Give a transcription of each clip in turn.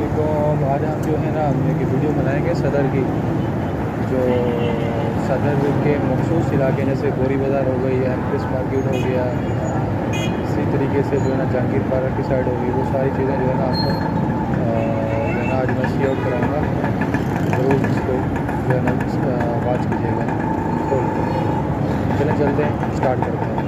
वालेकुम। आज हम जो है ना हम एक वीडियो बनाएंगे सदर की, जो सदर के मखसूस इलाके जैसे गोरी बाज़ार हो गई या एम्प्रेस मार्केट हो गया, इसी तरीके से जो है ना जहांगीर पार्क की साइड होगी, वो सारी चीज़ें जो है ना आपको जो है ना आज मैं सी आउट कराऊँगा। ज़रूर इसको जो है ना वॉच कीजिएगा खोल के। चलें चलते हैं, स्टार्ट करते हैं।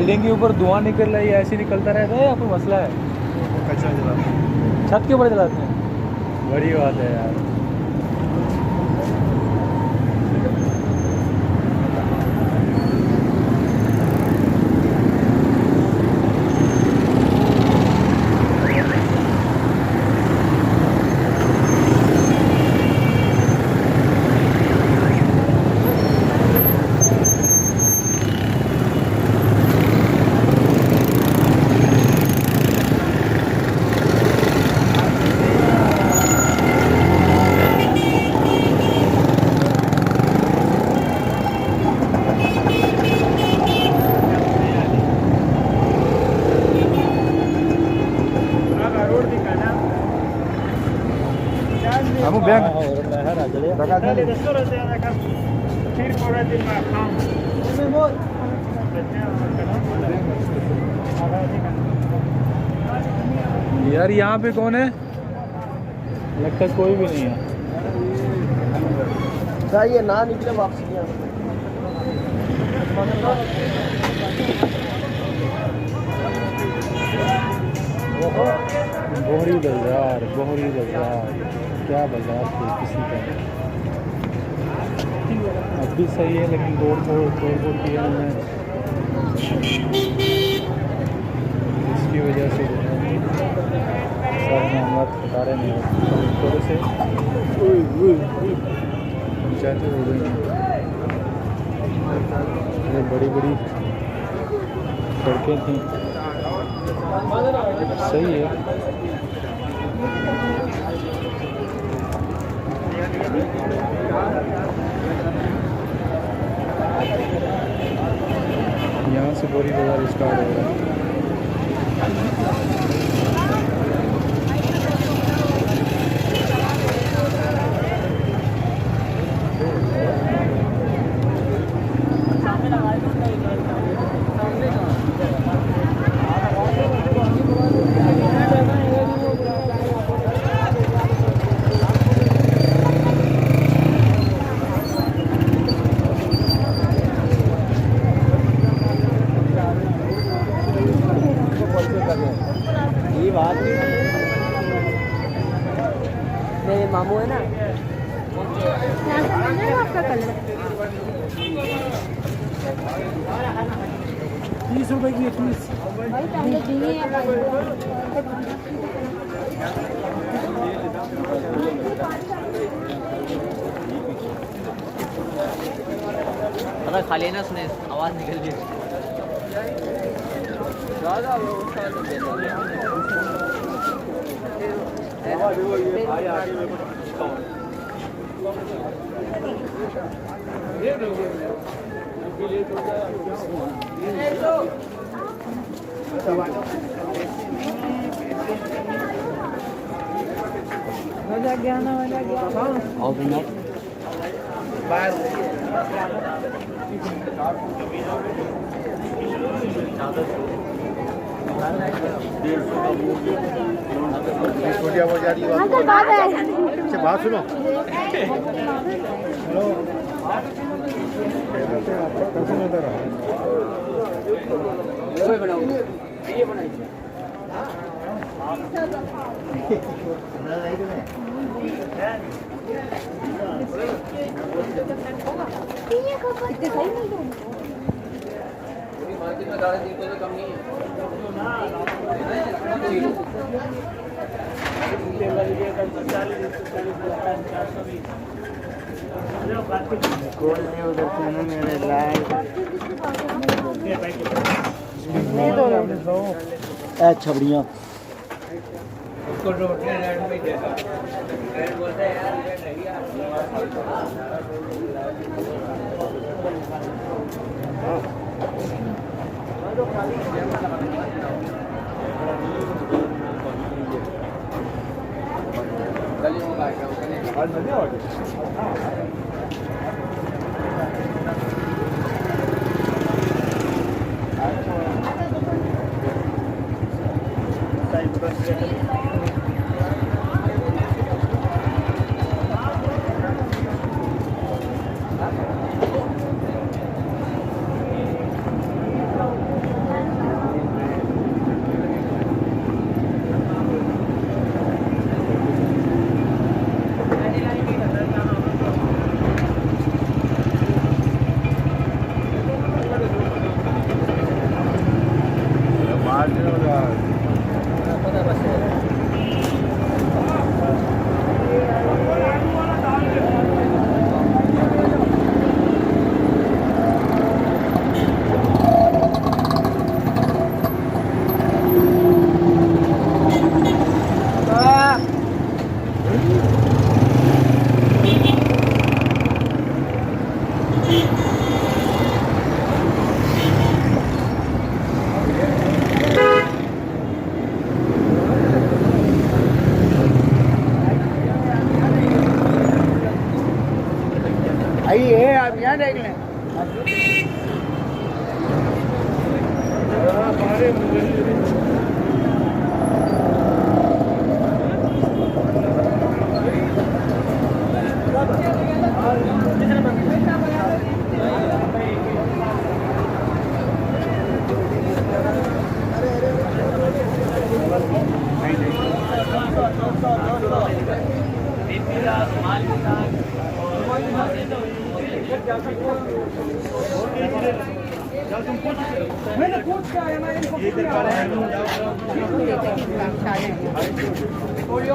बिल्डिंग के ऊपर धुआं निकल रहा है, ऐसे निकलता रहता है या कोई मसला है? कचरा जलाते हैं, छत के ऊपर जलाते हैं। बड़ी बात है यार। kamu biang यार यहाँ पे कौन है? लगता है कोई भी नहीं है। ये ना निकले वापसी बोहरी बाजार, बोहरी बाजार, क्या बाजार थे किसी का। अब भी सही है लेकिन तोड़ फोड़ किया उन्होंने, इसकी वजह से सारे मामला बता रहे नहीं थोड़े से पंचायतें हो गई हैं। बड़ी बड़ी सड़कें थी, सही है। यहाँ से बोरी बाजार स्टार्ट हो रहा है। ये बात मेरे मामू है ना, आपका कलर 30 रुपए की 30 भाई पहले दिए हैं अगर खा लेना उसने आवाज़ निकल गई। मजा गया ना, मजा गया। छोटी आवाज आ रही है, अच्छा बात सुनो। छबड़ियाँ आइए आप यहाँ देख लें।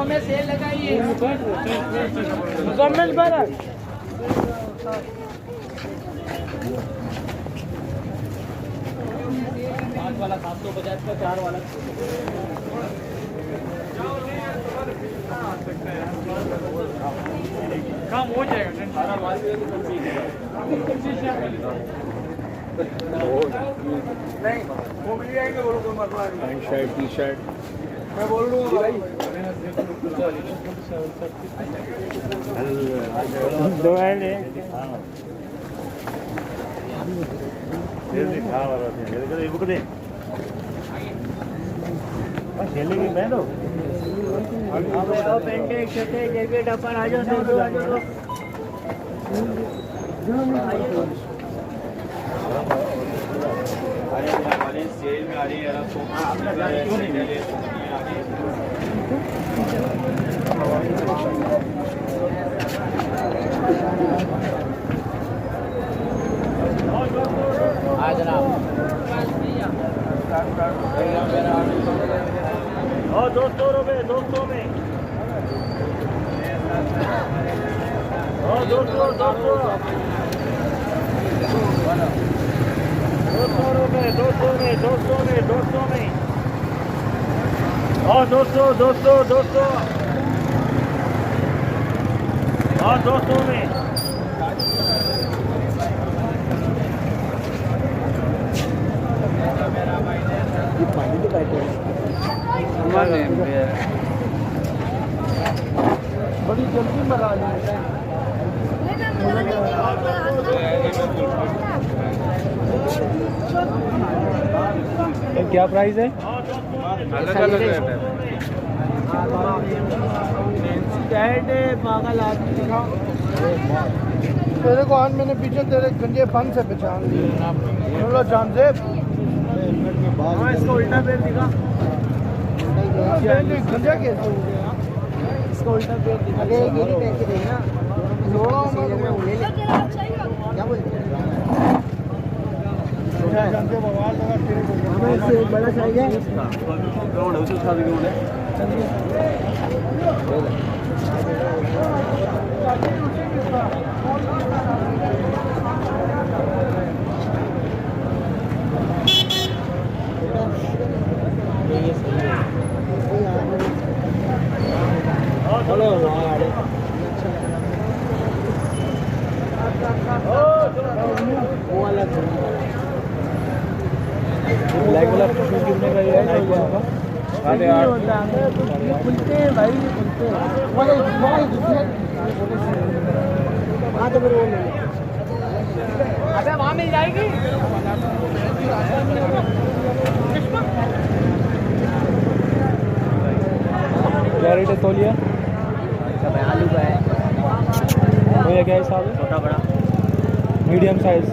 में सेल लगाइए। मुकम्मल बरस पाँच वाला 750 का, 4 वाला काम हो जाएगा। नहीं वो मिल जाएंगे, बोलो कोई मसला नहीं। पैंट शर्ट टी शर्ट मैं बोल रहा हूँ भाई। दो है पेंटे जैकेट अपन आ जाओ। सेल में आ रही है जनाब। और 200 रुपये 200 में और 200 200 रुपये 200 में 200 में 200 में और 200 200 200 और 200 में बड़ी जल्दी मरा क्या प्राइस है? अलग अलग है। पागल आदमी तेरे को आज मैंने पीछे तेरे गंजे फन से पहचान लिया। बोलो जान से इसको उल्टा पैर दिखा। गंजा कैसे हो गया? इसको उल्टा पैर दिखा। अरे ये नहीं पैसे देना क्या बोलते हैं? बड़ा साइज है। ब्लैक वाला शूज कितने का है? नाइक का 8.5 खुलते हैं भाई, खुलते हैं। हाँ तो फिर वो ले लो। अबे वहाँ मिल जाएगी। क्या रेट है तौलिया? आलू का है। भैया क्या हिसाब है? छोटा बड़ा मीडियम साइज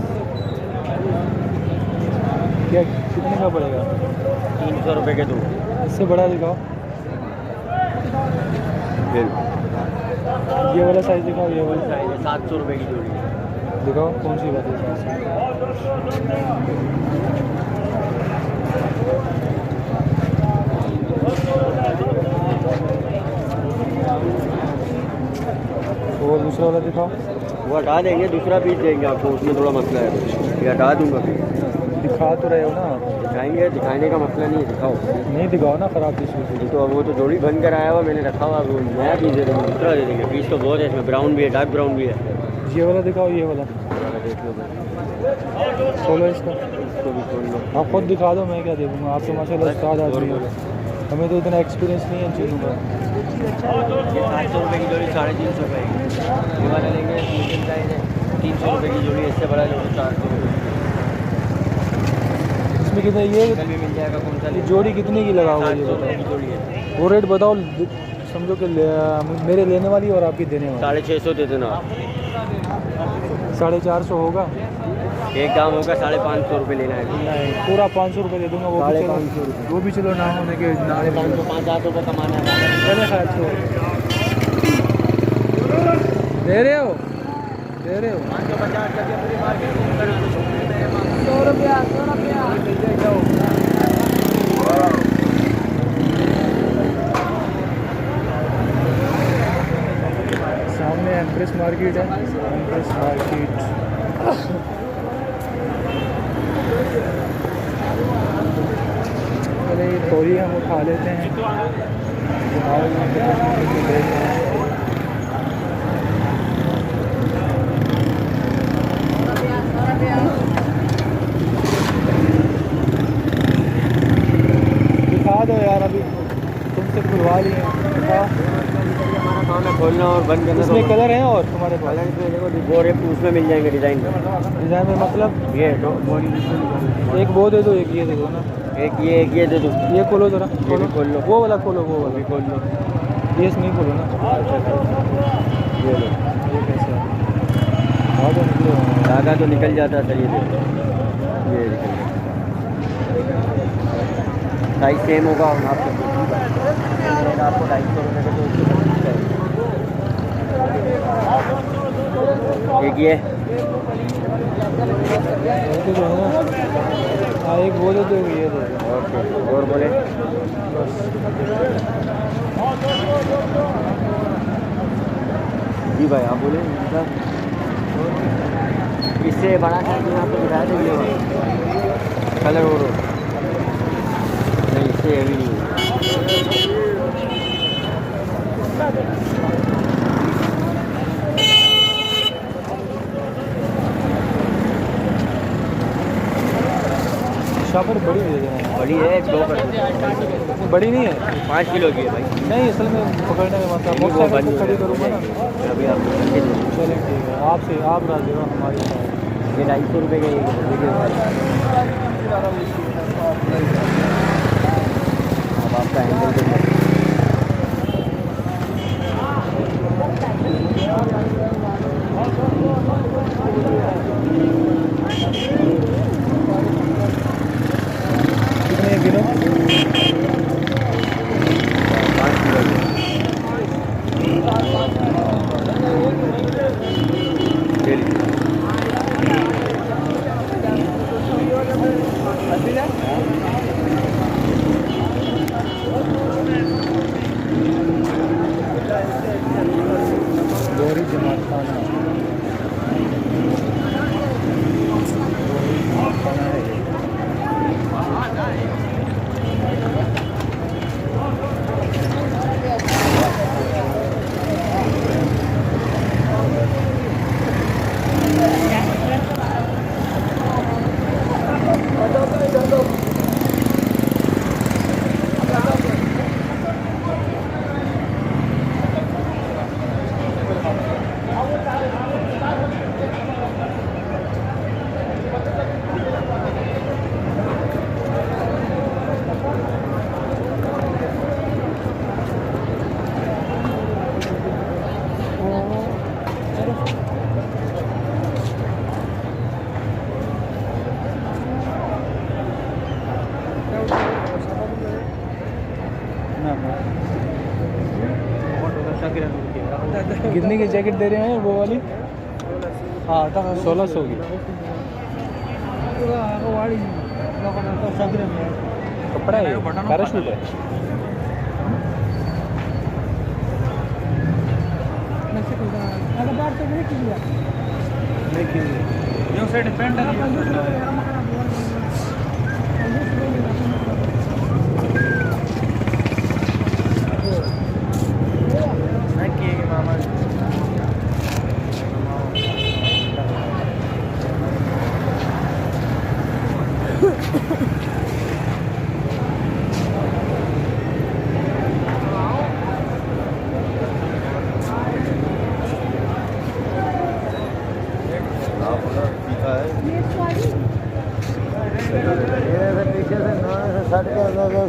क्या कितने का पड़ेगा? 300 रुपये के दो। इससे बड़ा दिखाओ। ये वाला साइज दिखाओ। ये वाला साइज है 700 रुपये की जोड़ी। दिखाओ कौन सी बात है? दूसरा वाला दिखाओ। वो हटा देंगे, दूसरा पीस देंगे आपको, उसमें थोड़ा मसला है, ये हटा दूंगा फिर। दिखा तो रहे हो ना, दिखाएंगे, दिखाने का मसला नहीं है, दिखाओ। नहीं दिखाओ ना, ख़राब पीस हो तो अब वो तो जोड़ी बंद कराया हुआ मैंने रखा हुआ, वो नया पीस दे देंगे, दूसरा दे देंगे। पीस तो बहुत है इसमें, ब्राउन भी है, डार्क ब्राउन भी है। ये वाला दिखाओ, ये वाला देख लो, खोलो इसका। इसको भी खोल लो। आप खुद दिखा दो, मैं क्या देखूँगा। आप तो माशाल्लाह उस्ताद आदमी हो, हमें तो इतना एक्सपीरियंस नहीं है इन चीज़ों का। ये 700 रुपये की जोड़ी, 350 रुपये की। ये वाला लेंगे, मीडियम साइज है, 300 रुपये की जोड़ी। इससे बड़ा जोड़ी 400 रुपये। इसमें कितने ये कल भी मिल जाएगा, कौन सा ये जोड़ी कितने की लगा हुआ है, ये 700 रुपये की बताओ। जोड़ी है। वो रेट बताओ, समझो कि मेरे लेने वाली और आपकी देने वाली। 650 दे देना। 450 होगा। एक दाम होगा 550 रुपये लेना है। नहीं, पूरा 500 रुपये दे दूँगा। वो भी चलो, 550 रुपये। वो भी चलो ना होने के नारे 500 5-8 रुपये कमाना है। चले 700 दे रहे हो, दे रहे हो। 550 करके पूरी मार्केट घूम कर 100 रुपया 100 रुपया। सामने एम्प्रेस मार्केट है, एम्प्रेस मार्केट। पहले ये थोड़ी हम उठा लेते हैं। जनाब में देख रहे हैं। दिखा दो यार, अभी तुमसे खुलवा लिए हैं, दिखाओ। हमारा काम है खोलना और बंद करना। इसमें कलर है और तुम्हारे पास कलर इसमें देखो, वो रेप उसमें मिल जाएंगे डिज़ाइन में। डिज़ाइन में मतलब ये एक वो दे दो, एक ये दे दो ना। एक ये दे दो। ये खोलो ज़रा, ये भी खोल लो। वो वाला खोलो, वो वाला खोल लो। ये नहीं खोलो ना। ये लो, ये कैसे है? हाँ तो निकलो। धागा तो निकल जाता है सर। ये देखो, ये निकल गया। साइज सेम होगा हम आपको आपको 250 रुपये का, तो उसके एक ये ऐसे जो है ना, हाँ एक वो दे दो, ये दे दो। ओके। और बोले जी भाई, आप बोले मतलब इससे बड़ा साइज में आपको दिखा देंगे कलर। और नहीं, इससे हेवी नहीं है। शापर बड़ी दे देना। बड़ी है, 2 कर दो। बड़ी नहीं है, 5 किलो की है भाई। नहीं असल में पकड़ने में मतलब वो मोटरसाइकिल बनी से खड़ी करूँगा ना। अभी आप चलें ठीक है, आपसे आप राजी हो हमारी साइड। ये 250 रुपये का एक अब आपका हैंडल तो कितने किलो? 5 किलो ले लीजिए। दोहरी जमात खाना, खाना है ये। कितने की जैकेट दे रहे हैं वो वाली? हाँ 1600 की। कपड़ा है, पैराशूट है। Yung sir depende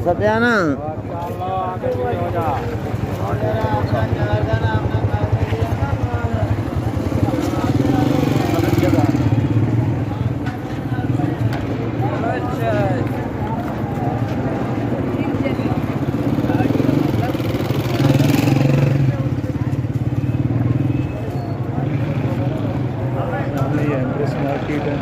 सत्याना सामने ये एम्प्रेस मार्केट है।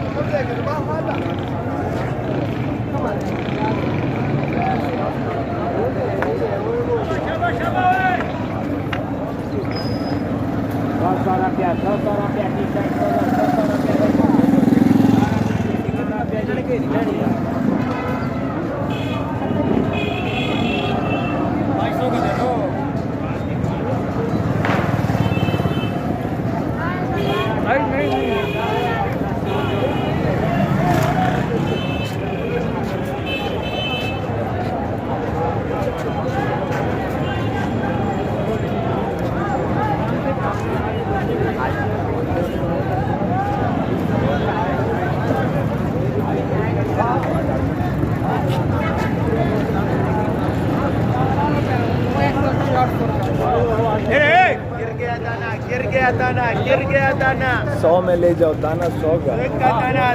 गिर गया दाना 100 में ले जाओ दाना 100 का दाना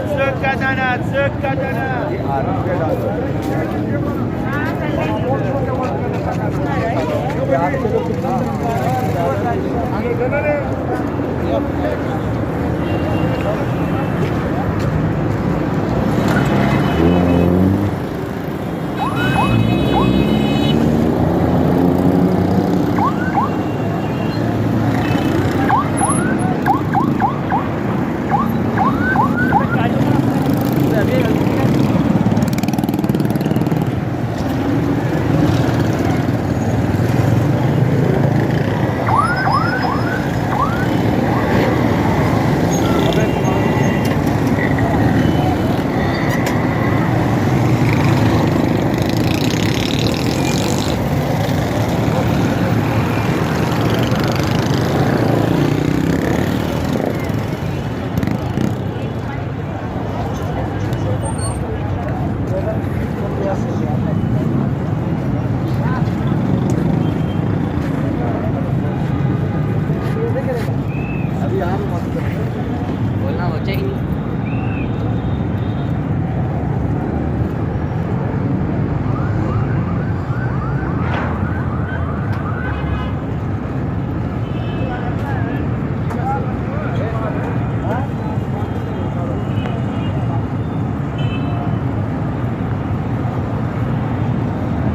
बोलना हो चाहिए।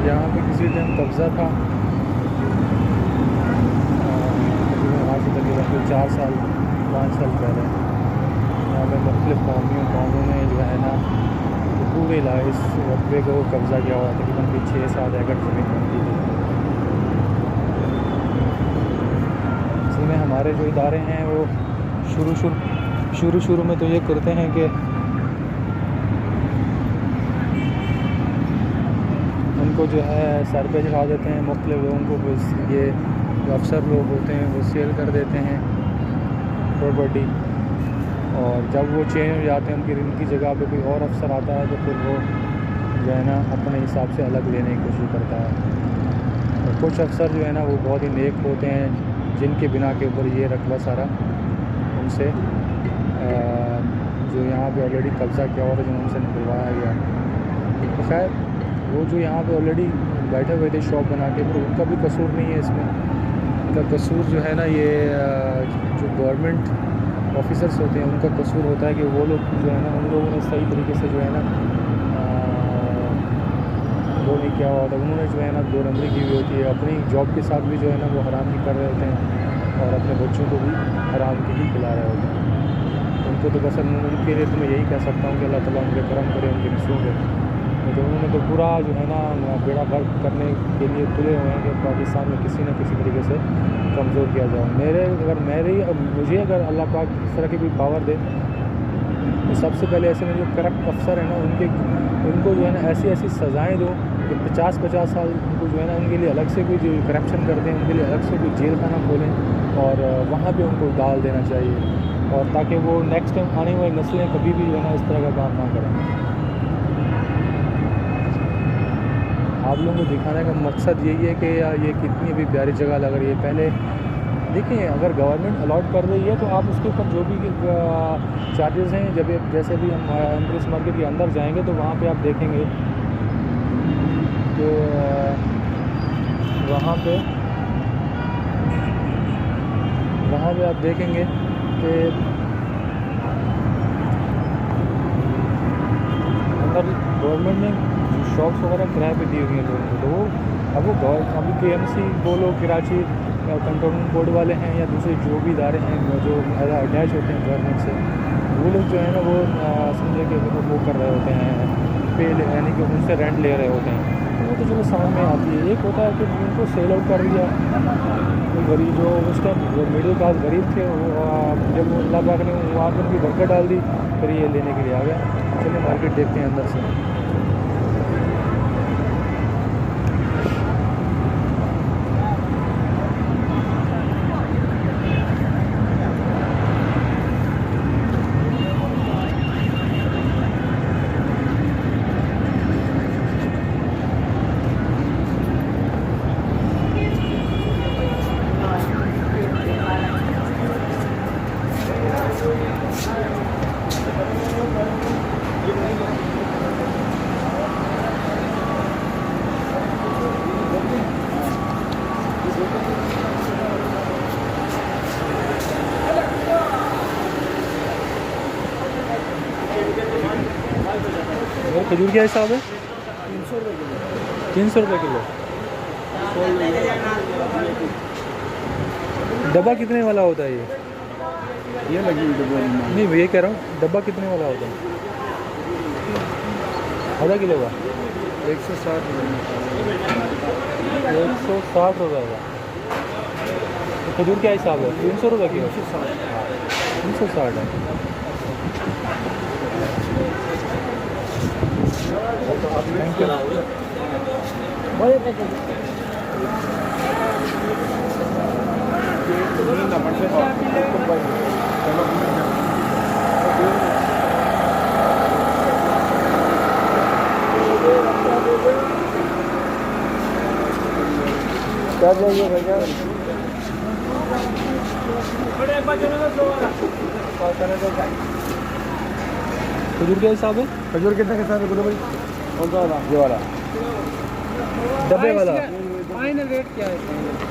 यहाँ पे किसी टाइम कब्ज़ा था, आज से तकरीबन 4 साल 5 साल पहले यहाँ पे मुख्तलिफ़ कौमों ने जो है ना पूरे इस रकबे को कब्ज़ा किया हुआ, तकरीबन 6-7 एकड़ ज़मीन बनती थी। इसमें हमारे जो इदारे हैं वो शुरू में तो ये करते हैं कि उनको जो है सर पे चढ़ा देते हैं, मुख्तलिफ़ लोगों को बस ये जो अफसर लोग होते हैं वो सेल कर देते हैं प्रॉपर्टी, और जब वो चेंज हो जाते हैं उनकी जगह पे कोई और अफसर आता है तो फिर वो जो है ना अपने हिसाब से अलग लेने की कोशिश करता है। और कुछ अफसर जो है ना वो बहुत ही नेक होते हैं, जिनके बिना के ऊपर ये रकबा सारा उनसे जो यहाँ पे ऑलरेडी कब्ज़ा किया हुआ था जो उनसे निकलवाया गया। तो खैर वो जो यहाँ पे ऑलरेडी बैठे हुए थे शॉप बना के, फिर उनका भी कसूर नहीं है इसमें। उनका कसूर जो है ना ये जो गवर्नमेंट ऑफिसर्स होते हैं उनका कसूर होता है कि वो लोग जो है ना उन लोगों ने सही तरीके से जो है ना वो नहीं किया हुआ होता, उन्होंने जो है ना 2 नंबरी की हुई होती है, अपनी जॉब के साथ भी जो है ना वो हराम नहीं कर रहे होते हैं। और अपने बच्चों को भी हराम के ही खिला रहे होते हैं। उनको तो बस उनके लिए तो मैं यही कह सकता हूँ कि अल्लाह ताला उनके करम करे, उनके नस्लों पे। तो उन्होंने तो पूरा जो है ना बेड़ा गर्क करने के लिए तुले हुए हैं कि पाकिस्तान में किसी न किसी तरीके से कमज़ोर किया जाए। मुझे अगर अल्लाह पाक इस तरह की कोई पावर दे तो सबसे पहले ऐसे में जो करप्ट अफसर हैं ना उनको जो है ना ऐसी ऐसी सज़ाएँ दो कि 50-50 साल उनको जो है ना उनके लिए अलग से कोई जो करप्शन करते हैं उनके लिए अलग से कोई जेल खाना खोलें और वहाँ पे उनको डाल देना चाहिए, और ताकि वो नेक्स्ट टाइम आने वाली नस्लें कभी भी जो है ना इस तरह का काम ना करें। आप लोगों को दिखाने का मकसद यही है कि यार ये कितनी भी प्यारी जगह लग रही है। पहले देखिए, अगर गवर्नमेंट अलॉट कर रही है तो आप उसके ऊपर जो भी चार्जेस हैं, जैसे भी हम एम्प्रेस मार्केट के अंदर जाएंगे तो वहाँ पे आप देखेंगे कि वहाँ पे आप देखेंगे कि अंदर गवर्नमेंट ने शॉप्स वगैरह किराए पे दी हुई हैं लोगों को। तो वो अभी KMC बोलो, कराची कंटोनमेंट बोर्ड वाले हैं या दूसरे जो भी इदारे हैं जो अटैच होते हैं गवर्नमेंट से, वो लोग जो है ना वो समझे कि वो कर रहे होते हैं पे, यानी कि उनसे रेंट ले रहे होते हैं। तो वो तो चलो समझ में आती है। एक होता है कि उनको सेल आउट कर दिया, तो गरीब जो उस टाइम मिडिल क्लास गरीब थे वो जब अल्लाह पाक ने वहाँ पर उनकी बरकत डाल दी, फिर ये लेने के लिए आ गया। चलिए मार्केट देखते हैं अंदर से। खजूर क्या हिसाब है? 300 रुपये किलो। डब्बा कितने वाला होता है ये लगी डब्बा? नहीं ये कह रहा हूँ, डब्बा कितने वाला होता है? आधा किलो का 160 रुपये। 160 रुपये का। तो खजूर क्या हिसाब है? 300 रुपये किलो। 360 है। Thank you. क्या चाहिए भैया? खजूर क्या हिसाब है? खजूर कितने के साथ है भाई? कौन सा वाला? ये वाला डब्बे वाला फाइनल रेट क्या है?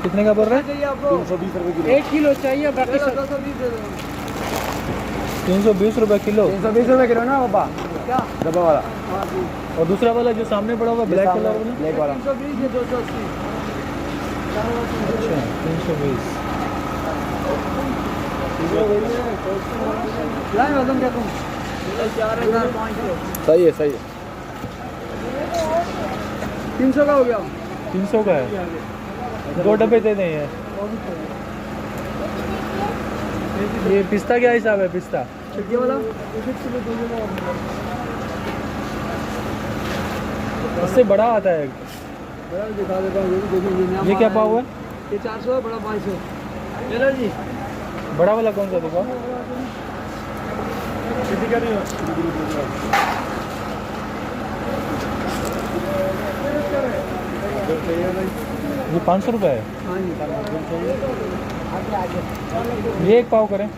कितने का पड़ रहा है? 320 रुपये किलो। 1 किलो चाहिए, बाकी 320 रुपये किलो। 320 रुपये किलो ना बाबा? क्या डब्बा वाला? और दूसरा वाला जो सामने पड़ा हुआ ब्लैक कलर वाला? ब्लैक वाला 320 है, 280। अच्छा 320। वजन क्या तुम? 4500। सही है सही है। 300 का हो गया। 300 का है। 2 डब्बे दे दें ये। ये पिस्ता क्या हिसाब है? पिस्ता ये वाला इससे बड़ा आता है। बड़ा दिखा देता हूँ। ये क्या पाव है? ये 400 है, बड़ा 500। चलो जी। बड़ा वाला कौन सा दिखा? ये 500 रुपये है। हाँ जी। ये 1 पाव करें।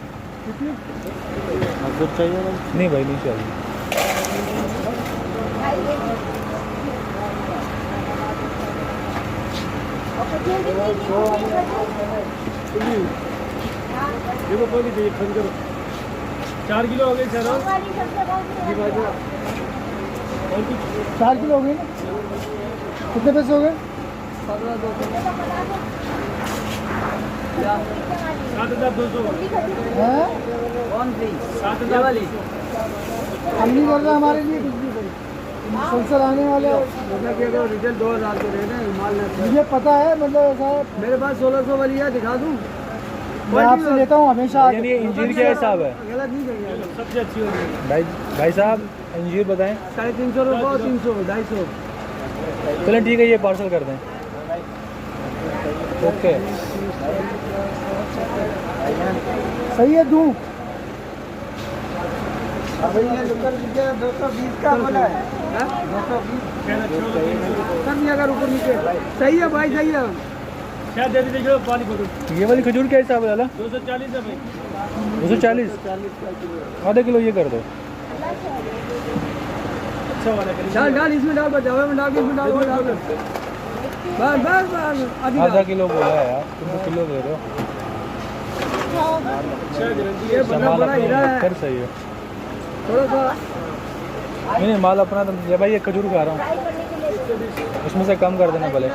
अदरक चाहिए भाई? नहीं भाई नहीं चाहिए। देखो कोई नहीं चाहिए, फोन करो। 4 किलो हो गए सर। 4 किलो हो गए। कितने पैसे हो गए? 15-2 हैं? कौन सी ये वाली हम नहीं कर रहे हमारे लिए कुछ भी करो। मुसलसल आने वाले रिटेल 2000 के रेट है माल मुझे पता है, मतलब ऐसा मेरे पास 1600 वाली है, दिखा दूं? मैं आपसे लेता हूँ हमेशा। यानी ये इंजीर क्या हिसाब है गलत नहीं करिए, सबसे अच्छी होगी। भाई साहब इंजीर बताएं। 350 रुपये और 300 250। चलें ठीक है, ये पार्सल कर दें। ओके सही है, दूँ? अभी ये 220 का बोला है, 220 सर नहीं, अगर ऊपर नीचे सही है भाई, सही है। क्या दे दीजिए पानी बोतल। ये वाली खजूर क्या हिसाब है लाला? 240 है भाई। 240 आधा किलो ये कर दो। अच्छा वाला डाल डाल इसमें डाल, बचावे में डाल के इसमें डाल, वो डाल बस बस बस अभी आधा किलो बोला है यार, तुम तो किलो दे रहे हो। ये बड़ा बड़ा हीरा है, कर सही है। थोड़ा सा नहीं माल अपना तो ये भाई, ये खजूर खा रहा हूँ, उसमें से कम कर देना भले,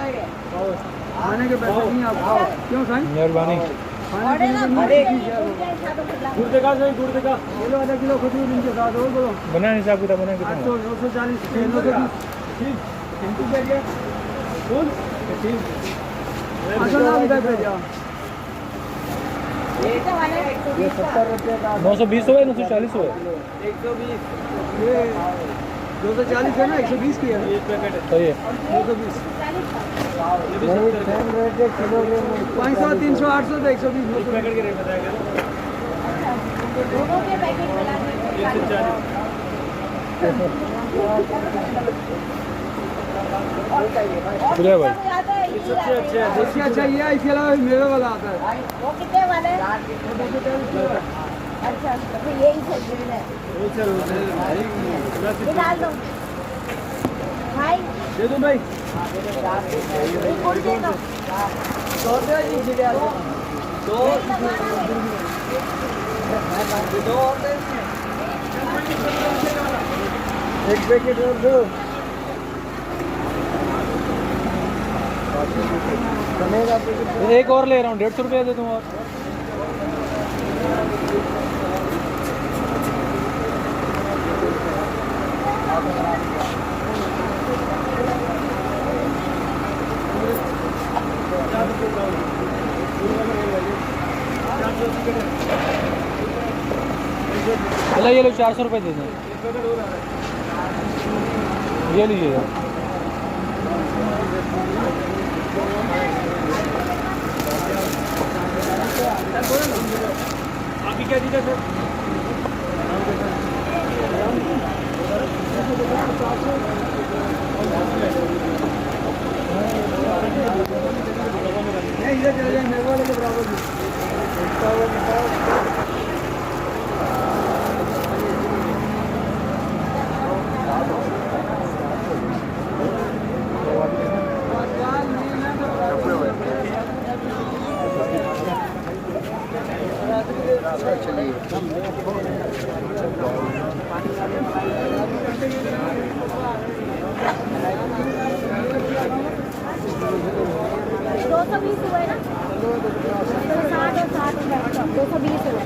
खाने के पैसे नहीं आप खाओ, क्यों खाएं? मेहरबानी। खाने के लिए गुड़ देखा सही, गुड़ देखा ये लो, आधा किलो खजूर इनके साथ और बोलो। बना हिसाब किताब बना कितना? 800 940 920 ठीक इनको करिए कौन ठीक असल नाम इधर पे जाओ। ये 70 रुपये का 920 हुए 940 हुए 120, ये 240 है ना, 120 की है एक पैकेट है, सही है। 220 500 300 800 तो 120 पैकेट के रेट बताया गया दोनों के पैकेट मिला के 140। बुझे भाई सबसे अच्छा है, इससे अच्छा ये है, इसके अलावा मेवे वाला आता है। वो कितने वाले हैं? अच्छा तो फिर यही सही है, ये डाल दो भाई, दे दो भाई, गुड़ दे दो। एक पैकेट और दो। एक और ले रहा हूँ, 150 रुपया दे दूँ और। चलो ये लो 400 रुपये दे दें, ये लीजिए। अभी क्या दीजिए सर? नहीं इधर चले जाएंगे, मेरे वाले के बराबर भी। दो सौ 20 हुए ना, 60 और 60 220 हुए।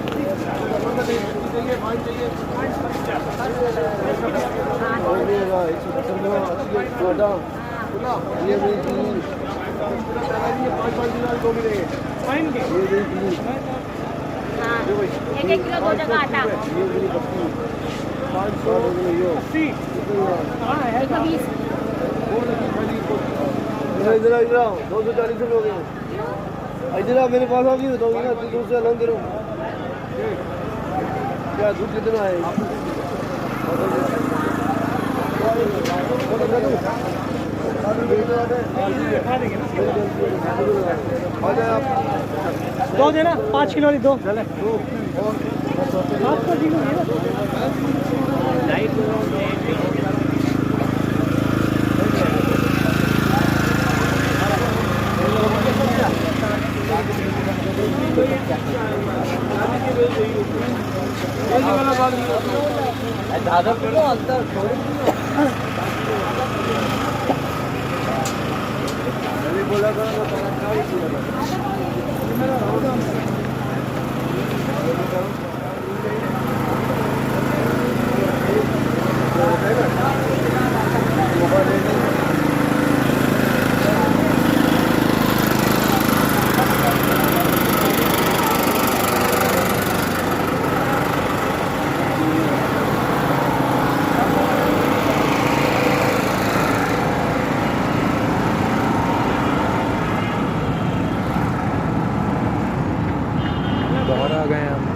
हाँ 1-1 किलो 2 जगह आटा 120। इधर 240 रुपये हो गए। इधर मेरे पास आ गई बताऊंगी ना, तू दूसरा लोन दे रहा हूँ। क्या दूध कितना है? दो देना, 5 किलो वाली दो। दादा को अंदर बोला था आ गए हम।